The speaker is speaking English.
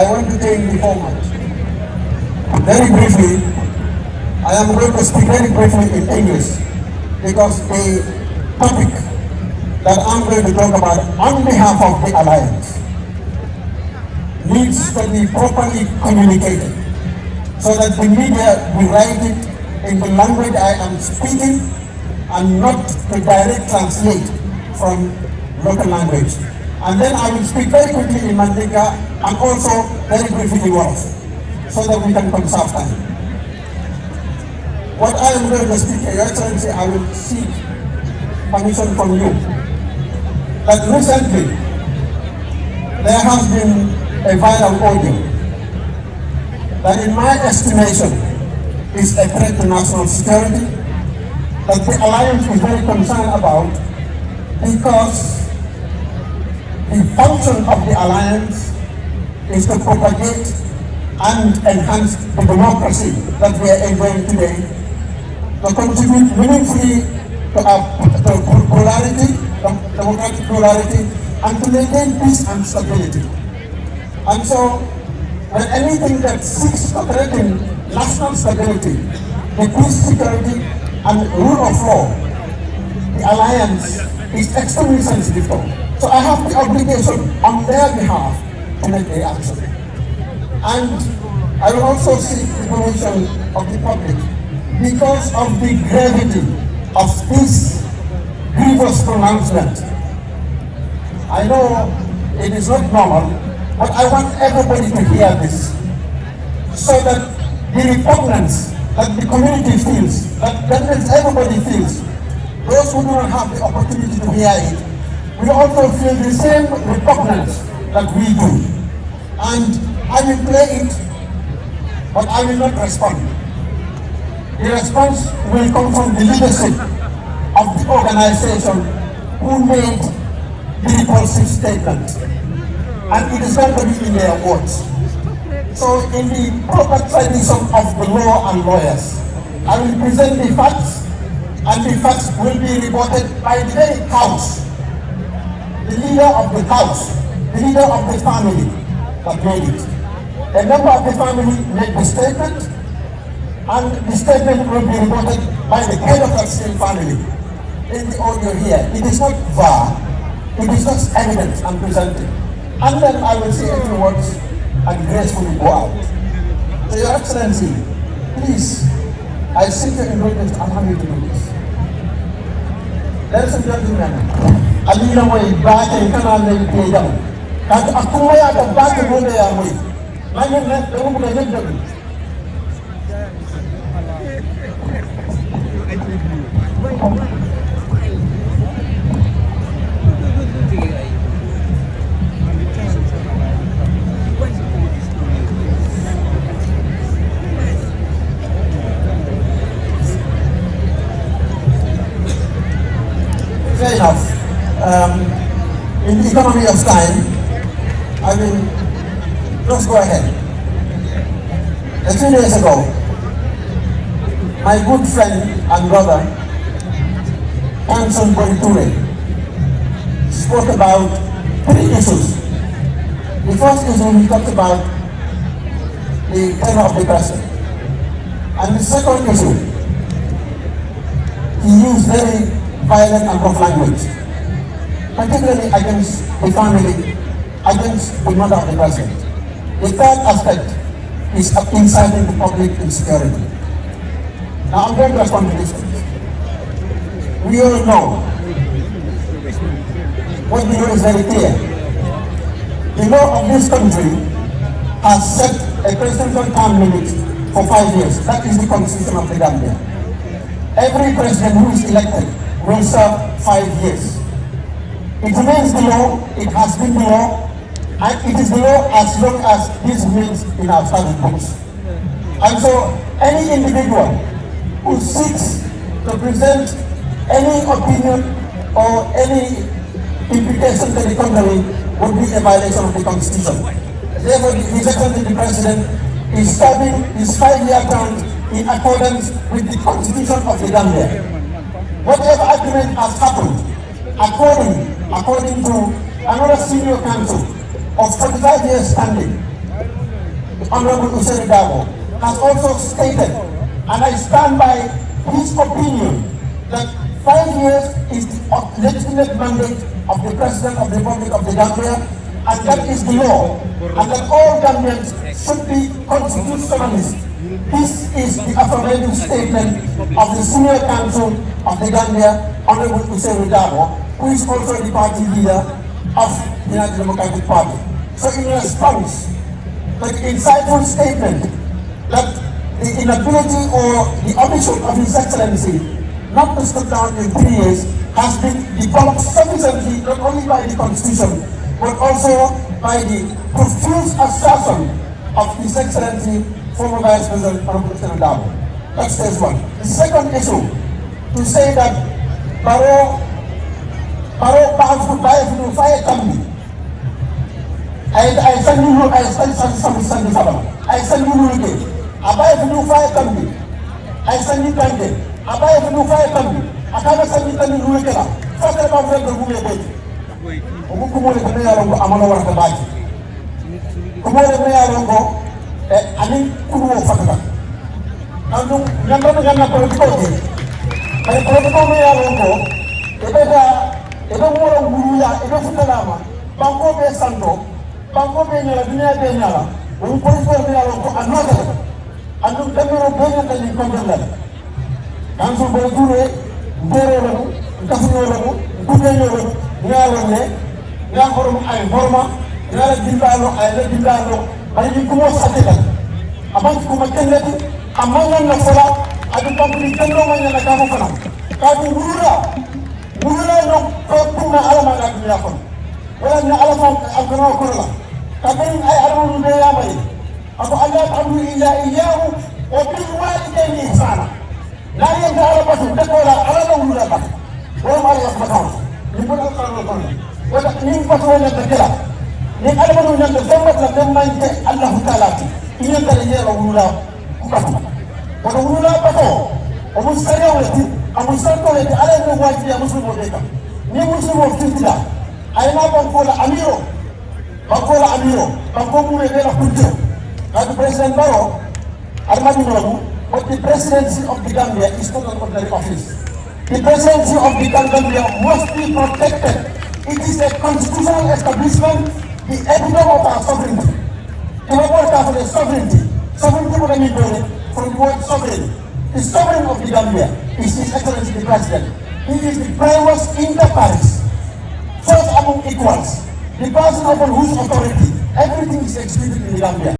I want to change the format. Very briefly, I am going to speak very briefly in English because the topic that I'm going to talk about on behalf of the Alliance needs to be properly communicated so that the media will write it in the language I am speaking and not to direct translate from local language. And then I will speak very quickly in Mandinka and also very briefly in Wolof so that we can conserve time. What I am going to speak, Your Excellency, I will seek permission from you that recently there has been a viral audio that in my estimation is a threat to national security, that the Alliance is very concerned about because the function of the Alliance is to propagate and enhance the democracy that we are enjoying today, to contribute meaningfully to plurality, democratic plurality, and to maintain peace and stability. And so, when anything that seeks to threaten national stability, the peace, security, and rule of law, the Alliance is extremely sensitive to. So I have the obligation on their behalf to make a action. And I will also seek the permission of the public because of the gravity of this grievous pronouncement. I know it is not normal, but I want everybody to hear this so that the repugnance that the community feels, that everybody feels, those who do not have the opportunity to hear it, will also feel the same repugnance that we do. And I will play it, but I will not respond. The response will come from the leadership of the organization who made the repulsive statement. And it is going to be in their words. So in the proper tradition of the law and lawyers, I will present the facts, and the facts will be reported by the very house, the leader of the house, the leader of the family that made it. A member of the family made the statement, and the statement will be reported by the head of that same family. In the audio here, it is not var, it is just evidence I'm presenting. And then I will say a few words and gracefully go out. So Your Excellency, please, I seek your indulgence to allow me to do this. Ladies and gentlemen, Alina way back in Canada and Payam. And Akumaya the back of the way. My name is the woman. Fair enough. In the economy of time, I will just go ahead. A few days ago, my good friend and brother, Borry Touray, spoke about 3 issues. The first issue, he talked about the tenure of the president. And the second issue, he used very violent and rough language, particularly against the family, against the mother of the president. The third aspect is inciting the public insecurity. Now I'm going to respond to this. We all know, what we know is very clear. The law of this country has set a presidential term limit for 5 years. That is the constitution of the Gambia. Every president who is elected will serve 5 years. It remains the law, it has been the law, and it is the law as long as this remains in our statute books. And so, any individual who seeks to present any opinion or any implication to the contrary would be a violation of the Constitution. Therefore, His Excellency the President is serving his 5-year term in accordance with the Constitution of the Gambia. Whatever agreement has happened, according to another senior counsel of 45 years standing, Honorable Hussein Dabo, has also stated, and I stand by his opinion, that 5 years is the legitimate mandate of the President of the Republic of the Gambia, and that is the law, and that all Gambians should be constitutionalists. This is the affirmative statement of the Senior Council of the Gambia, Honorable Hussein Dabo, who is also the party leader of the United Democratic Party. So in response to the insightful statement that the inability or the omission of His Excellency not to step down in 3 years has been debunked sufficiently, not only by the Constitution, but also by the profuse assertion of His Excellency, former Vice President Honorable Hussein Dabo. That's stage one. The second issue, to say that Baro powerful by the fire company. I send you some sabana. I send you again. I buy the new fire company. I send you again. I buy the new fire company. I can't send you new again. First of all, the movie bed. Kumore kame yarongo amano warata baji. Kumore kame yarongo ani kuruo fakata. Anu nyamba politiko je. Kaya politiko me yarongo ebe woro nguruya ebe futalama. Banko be santo. Banko be nyala dunia be nyala. Wani politiko me yarongo another. Anu demero benya tani kondela. Kanso Borry Touray ndero lamu, kafuno lamu, kudenyo lamu, nyalone, nyahorum ay horma, nyala dindalo ay le dindalo, bari ko mo satela. Aban ko makelati, amanya na fola, adu pamuli kendo manya na kamu fana. Kamu wurula no ko kuma alama na dunya kon. Wala na alama algano ko la. Kabin ay armu be yamay. Ako Allah ta'budu illa iyyahu wa bil walidayni ihsana. لا ينفع ربكم تقول على لون لا بد وما يخبطون يقول القرآن الكريم ولكن فتوى يتكلا من ألبن يتزمت لما ينت الله تعالى إن ينتهي لولا كبر ولولا بتو ومستريح ولتي أمستريح ولتي على إنه واجب يا مسلم وليكا ني مسلم وفتيلا أينا بقول أميرو بقول مولى كنتو هذا بريزيدنت بارو أرماني نورو. But the presidency of the Gambia is not an ordinary office. The presidency of the Gambia must be protected. It is a constitutional establishment, the epitome of our sovereignty. The word of the sovereignty. Sovereignty what I mean from the word sovereign. The sovereign of the Gambia is His Excellency the President. He is the primus inter pares, first among equals, the person upon whose authority everything is executed in the Gambia.